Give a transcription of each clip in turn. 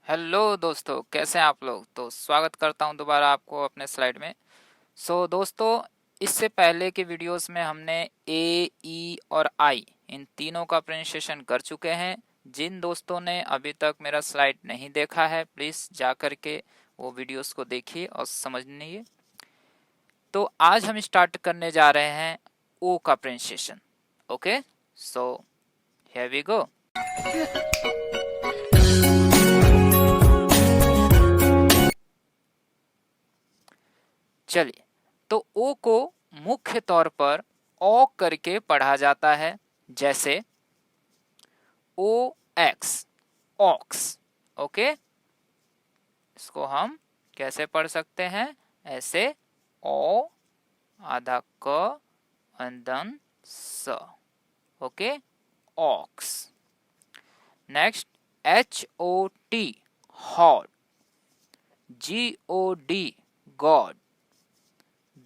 Hello दोस्तों, कैसे हैं आप लोग। तो स्वागत करता हूं दोबारा आपको अपने स्लाइड में। दोस्तों, इससे पहले के वीडियोस में हमने ए, ई और आई इन तीनों का प्रोनाउंसिएशन कर चुके हैं। जिन दोस्तों ने अभी तक मेरा स्लाइड नहीं देखा है, प्लीज़ जा कर के वो वीडियोस को देखिए और समझिए। तो आज हम स्टार्ट करने जा रहे हैं ओ का pronunciation. Okay, so here we go. चलिए, तो ओ को मुख्य तौर पर ओ करके पढ़ा जाता है, जैसे ओ एक्स, ऑक्स। ओके, इसको हम कैसे पढ़ सकते हैं? ऐसे ओ, आधा क, अंदन स। Okay, ox. Next H O T, hot. G O D, god.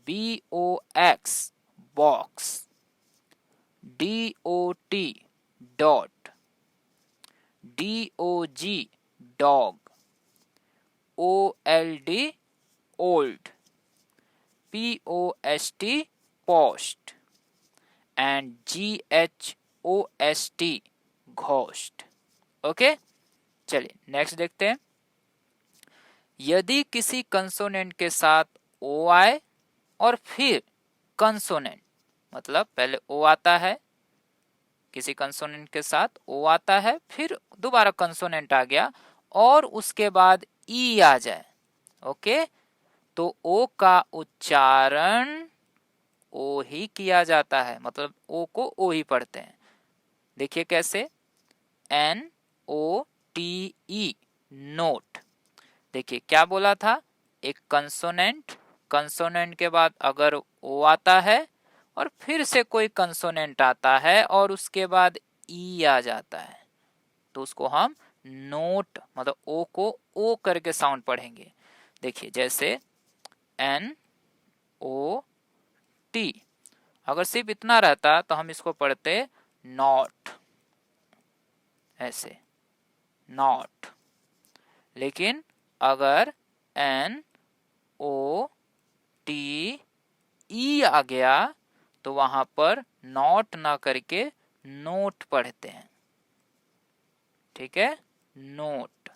BOX, box. DOT, dot. DOG, dog. OLD, old. POST, post. And GHOST, ghost. Okay, चलिए नेक्स्ट देखते हैं। यदि किसी कंसोनेंट के साथ ओ आए और फिर कंसोनेंट, मतलब पहले ओ आता है, किसी कंसोनेंट के साथ ओ आता है, फिर दोबारा कंसोनेंट आ गया और उसके बाद ई आ जाए। ओके, तो ओ का उच्चारण ओ ही किया जाता है, मतलब ओ को ओ ही पढ़ते हैं। देखिए कैसे, NOTE, नोट। देखिए क्या बोला था, एक कंसोनेंट, कंसोनेंट के बाद अगर ओ आता है और फिर से कोई कंसोनेंट आता है और उसके बाद ई आ जाता है, तो उसको हम नोट, मतलब ओ को ओ करके साउंड पढ़ेंगे। देखिए जैसे NOT, अगर सिर्फ इतना रहता तो हम इसको पढ़ते नॉट, ऐसे नॉट। लेकिन अगर NOT ई आ गया तो वहां पर नॉट ना करके नोट पढ़ते हैं। ठीक है, नोट।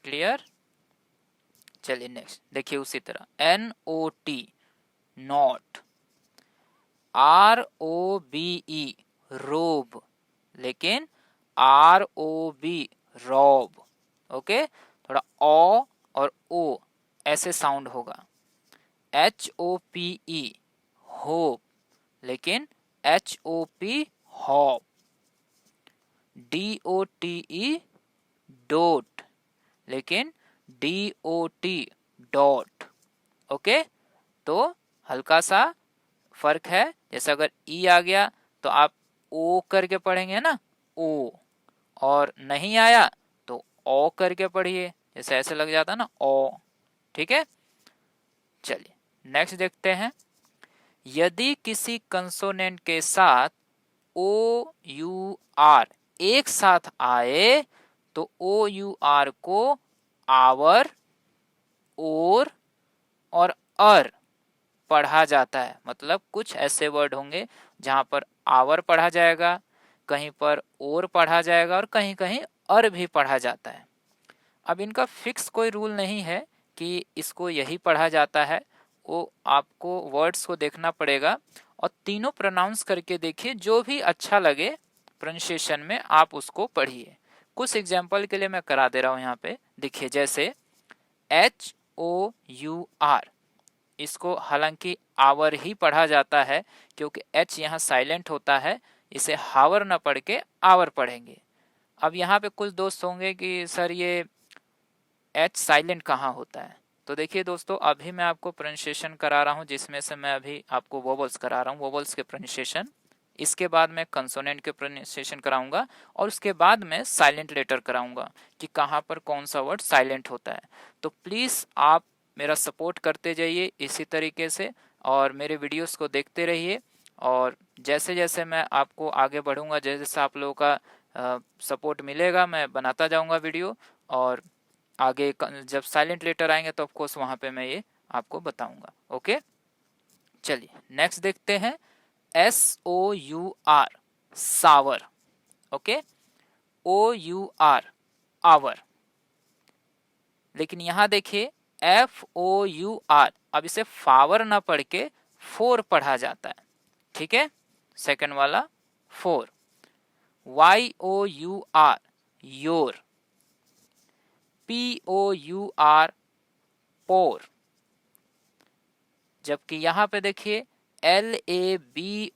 क्लियर? चलिए नेक्स्ट देखिए, उसी तरह NOT, नॉट। ROBE, रोब, लेकिन ROB, रॉब। ओके, थोड़ा ओ और ओ ऐसे साउंड होगा। HOPE, होप, लेकिन HOP, हॉप। DOTE, डोट, लेकिन DOT, डॉट। ओके, तो हल्का सा फर्क है। जैसे अगर ई आ गया तो आप ओ करके पढ़ेंगे ना, ओ, और नहीं आया तो ओ करके पढ़िए, जैसे ऐसे लग जाता ना ओ। ठीक है, चलिए नेक्स्ट देखते हैं। यदि किसी कंसोनेंट के साथ ओ यू आर एक साथ आए तो ओ यू आर को आवर, और अर पढ़ा जाता है। मतलब कुछ ऐसे वर्ड होंगे जहां पर आवर पढ़ा जाएगा, कहीं पर और पढ़ा जाएगा और कहीं कहीं अर भी पढ़ा जाता है। अब इनका फिक्स कोई रूल नहीं है कि इसको यही पढ़ा जाता है, वो आपको वर्ड्स को देखना पड़ेगा और तीनों प्रोनाउंस करके देखिए, जो भी अच्छा लगे प्रोनाउंसिएशन में आप उसको पढ़िए। कुछ एग्जाम्पल के लिए मैं करा दे रहा हूं यहाँ पे। देखिए जैसे HOUR, इसको हालांकि आवर ही पढ़ा जाता है क्योंकि एच यहाँ साइलेंट होता है, इसे हावर न पढ़ के आवर पढ़ेंगे। अब यहाँ पे कुछ दोस्त होंगे कि सर ये एच साइलेंट कहाँ होता है। तो देखिए दोस्तों, अभी मैं आपको प्रोनाउंसिएशन करा रहा हूँ जिसमें से मैं अभी आपको वोवल्स करा रहा हूँ, वोवल्स के प्रोनाउंसिएशन। इसके बाद मैं कंसोनेंट के प्रोनाउंसिएशन कराऊंगा और उसके बाद मैं साइलेंट लेटर कराऊंगा कि कहाँ पर कौन सा वर्ड साइलेंट होता है। तो प्लीज़ आप मेरा सपोर्ट करते जाइए इसी तरीके से और मेरे वीडियोस को देखते रहिए। और जैसे जैसे मैं आपको आगे बढ़ूंगा, जैसे जैसे आप लोगों का सपोर्ट मिलेगा मैं बनाता जाऊंगा वीडियो, और आगे जब साइलेंट लेटर आएंगे तो ऑफकोर्स वहां पे मैं ये आपको बताऊंगा। ओके, चलिए नेक्स्ट देखते हैं। SOUR sour. Okay, OUR our. लेकिन यहां देखिए FOUR, अब इसे फावर ना पढ़ के फोर पढ़ा जाता है। ठीक है, सेकंड वाला फोर। YOUR your. POUR पोर। जबकि यहां पे देखिए LABOUR,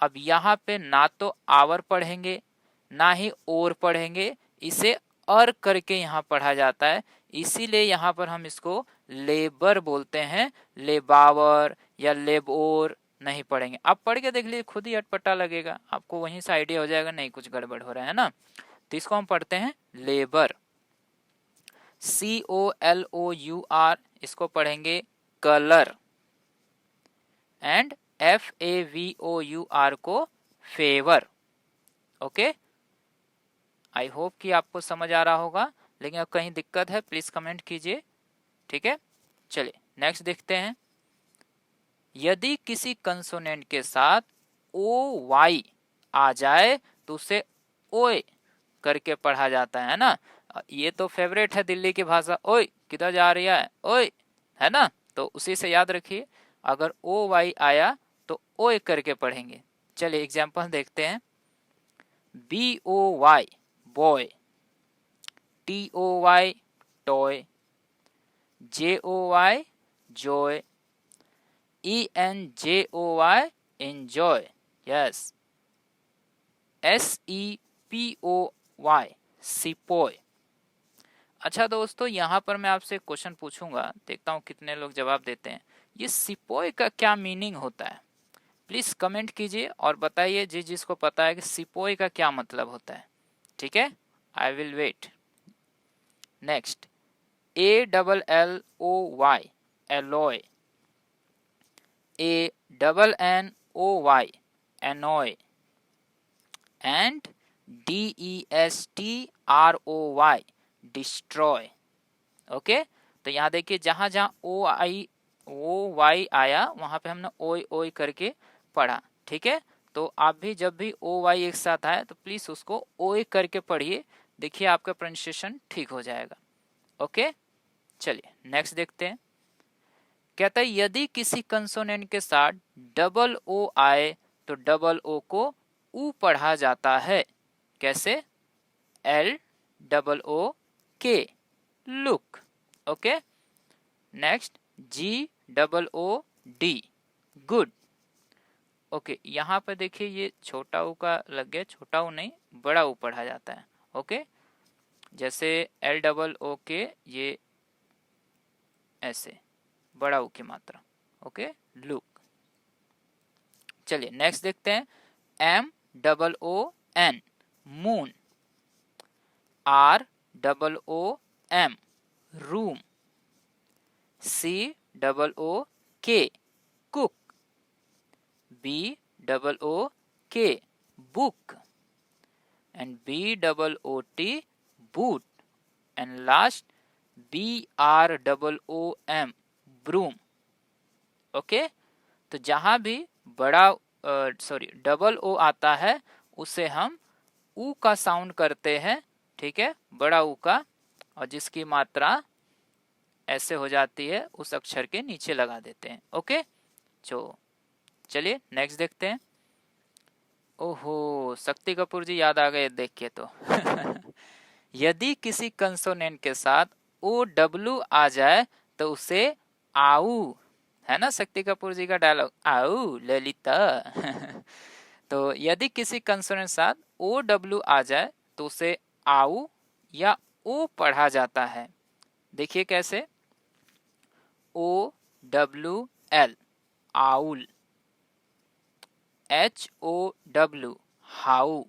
अब यहां पे ना तो आवर पढ़ेंगे ना ही और पढ़ेंगे, इसे अर करके यहां पढ़ा जाता है, इसीलिए यहां पर हम इसको लेबर बोलते हैं। लेबावर या लेबोर नहीं पढ़ेंगे। आप पढ़ के देख लीजिए, खुद ही अटपटा लगेगा आपको, वहीं से आइडिया हो जाएगा नहीं कुछ गड़बड़ हो रहा है ना। तो इसको हम पढ़ते हैं लेबर। COLOUR, इसको पढ़ेंगे कलर। एंड FAVOUR को फेवर। ओके, आई होप कि आपको समझ आ रहा होगा, लेकिन अब कहीं दिक्कत है प्लीज कमेंट कीजिए। ठीक है, चलिए नेक्स्ट देखते हैं। यदि किसी कंसोनेंट के साथ OY आ जाए तो उसे ओए करके पढ़ा जाता है ना। ये तो फेवरेट है दिल्ली की भाषा, ओए किधर जा रही है ओए, है ना। तो उसी से याद रखिए, अगर OY आया तो ओए करके पढ़ेंगे। चलिए एग्जाम्पल देखते हैं। BOY boy, TOY toy, JOY joy, ENJOY enjoy, yes, SEPOY sepoy. अच्छा दोस्तों, यहाँ पर मैं आपसे क्वेश्चन पूछूंगा, देखता हूँ कितने लोग जवाब देते हैं। ये सिपोय का क्या मीनिंग होता है, प्लीज कमेंट कीजिए और बताइए जिसको पता है कि सिपोय का क्या मतलब होता है। ठीक है, I will wait. Next, ALLOY alloy, ANNOY annoy, and DESTROY destroy। Okay, तो यहाँ देखिए जहां जहां OY आया वहां पे हमने ओय ओय करके पढ़ा। ठीक है, तो आप भी जब भी OY एक साथ आए तो प्लीज उसको ओय करके पढ़िए, देखिए आपका प्रोनाउंसिएशन ठीक हो जाएगा। ओके, चलिए नेक्स्ट देखते हैं। कहता है यदि किसी कंसोनेंट के साथ डबल ओ आए तो डबल ओ को ऊ पढ़ा जाता है। कैसे? LOOK look. Okay, next GOOD good. Okay, यहाँ पर देखिए ये छोटा ऊ का लग गया, छोटा ऊ नहीं बड़ा ऊ पढ़ा जाता है। ओके, जैसे LOOK ये ऐसे बड़ा ऊ की मात्रा। Okay, look. चलिए नेक्स्ट देखते हैं। MOON moon, ROOM room, COOK cook, BOOK book, and BOOT boot, and last BROOM broom. Okay, तो जहां भी बड़ा डबल ओ आता है उसे हम ऊ का साउंड करते हैं। ठीक है, बड़ा ऊ का, और जिसकी मात्रा ऐसे हो जाती है उस अक्षर के नीचे लगा देते हैं। ओके, चलिए नेक्स्ट देखते हैं। ओहो, शक्ति कपूर जी याद आ गए देख के तो यदि किसी कंसोनेंट के साथ OW आ जाए तो उसे आऊ, है ना शक्ति कपूर जी का डायलॉग, आऊ ललिता तो यदि किसी कंसोनेंट साथ OW आ जाए तो उसे आऊ या ओ पढ़ा जाता है। देखिए कैसे, OWL owl, HOW how,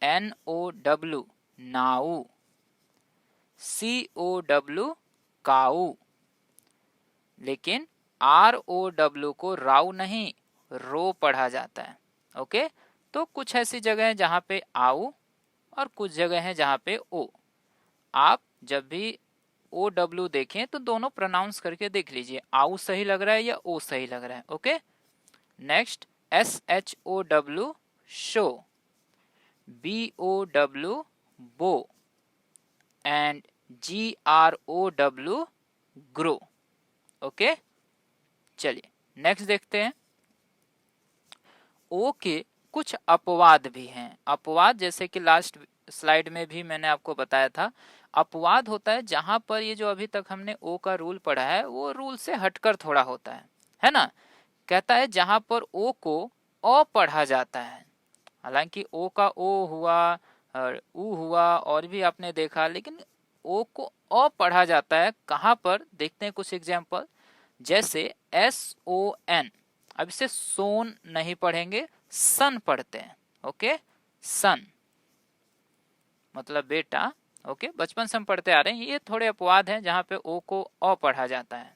NOW now, COW काऊ। लेकिन ROW को राउ नहीं रो पढ़ा जाता है। ओके, तो कुछ ऐसी जगह है जहाँ पे आउ और कुछ जगह है जहाँ पे ओ। आप जब भी ओ डब्ल्यू देखें तो दोनों प्रोनाउंस करके देख लीजिए, आउ सही लग रहा है या ओ सही लग रहा है। Okay, next S H O W show, B O W bow and G R O W grow. Okay, चलिए नेक्स्ट देखते हैं। ओ के कुछ अपवाद भी हैं। अपवाद जैसे कि लास्ट स्लाइड में भी मैंने आपको बताया था, अपवाद होता है जहां पर ये जो अभी तक हमने ओ का रूल पढ़ा है वो रूल से हटकर थोड़ा होता है ना। कहता है जहां पर ओ को अ पढ़ा जाता है, हालांकि ओ का ओ हुआ और ऊ हुआ और भी आपने देखा, लेकिन ओ को अ पढ़ा जाता है कहां पर, देखते हैं कुछ एग्जाम्पल। जैसे एस ओ एन, अब इसे सोन नहीं पढ़ेंगे, सन पढ़ते हैं। ओके, सन मतलब बेटा। ओके, बचपन से हम पढ़ते आ रहे हैं। ये थोड़े अपवाद हैं जहां पे ओ को अ पढ़ा जाता है।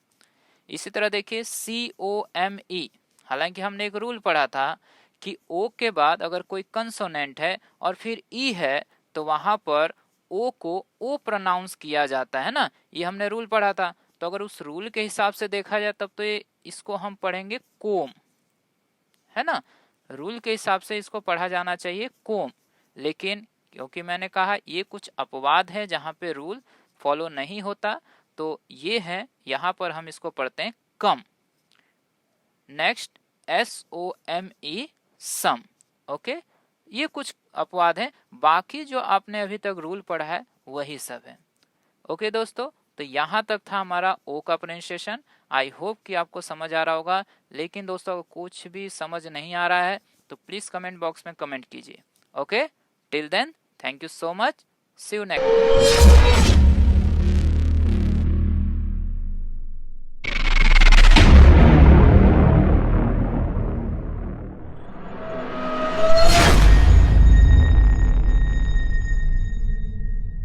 इसी तरह देखिए सी ओ एम ई, हालांकि हमने एक रूल पढ़ा था कि ओ के बाद अगर कोई कंसोनेंट है और फिर ई है तो वहां पर ओ को ओ प्रोनाउंस किया जाता है ना, ये हमने रूल पढ़ा था। तो अगर उस रूल के हिसाब से देखा जाए तब तो ये इसको हम पढ़ेंगे कोम, है ना। रूल के हिसाब से इसको पढ़ा जाना चाहिए कोम, लेकिन क्योंकि मैंने कहा ये कुछ अपवाद है जहां पे रूल फॉलो नहीं होता, तो ये है, यहां पर हम इसको पढ़ते हैं come. Next S O M E some. Okay, ये कुछ अपवाद है, बाकी जो आपने अभी तक रूल पढ़ा है वही सब है। ओके दोस्तों, तो यहां तक था हमारा ओ का प्रोनाउंसिएशन। आई होप कि आपको समझ आ रहा होगा, लेकिन दोस्तों अगर कुछ भी समझ नहीं आ रहा है तो प्लीज कमेंट बॉक्स में कमेंट कीजिए। Okay, till then thank you so much, see you next.